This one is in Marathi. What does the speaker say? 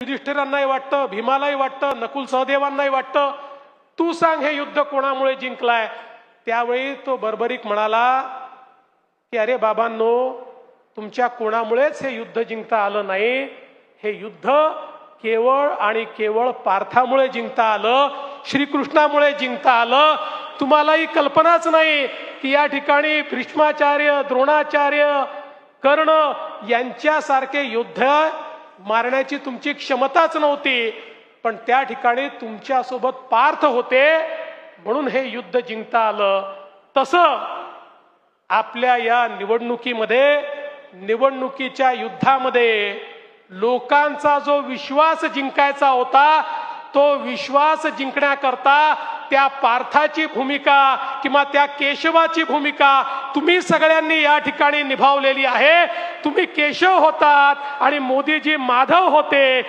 युधिष्ठिरांनाही वाटतं, भीमालाही वाटतं, नकुल सहदेवांनाही वाटतं, तू सांग हे युद्ध कोणामुळे जिंकलाय. त्यावेळी तो बर्बरीक म्हणाला की अरे बाबांनो, तुमच्या कोणामुळेच हे युद्ध जिंकता आलं नाही. हे युद्ध केवळ आणि केवळ पार्थामुळे जिंकता आलं, श्रीकृष्णामुळे जिंकता आलं. तुम्हालाही कल्पनाच नाही की या ठिकाणी भीष्माचार्य, द्रोणाचार्य, कर्ण यांच्यासारखे योद्धा मारण्याची तुमची क्षमताच नव्हती, पण त्या ठिकाणी तुमच्यासोबत पार्थ होते म्हणून हे युद्ध जिंकता आलं. तसं आपल्या या निवडणुकीमध्ये, निवडणुकीच्या युद्धामध्ये लोकांचा जो विश्वास जिंकायचा होता, तो विश्वास जिंकण्याकरता त्या पार्थाची भूमिका किंवा त्या केशवाची भूमिका तुम्ही सगळ्यांनी या ठिकाणी निभावलेली आहे. तुम्ही केशव होतात आणि मोदीजी माधव होते.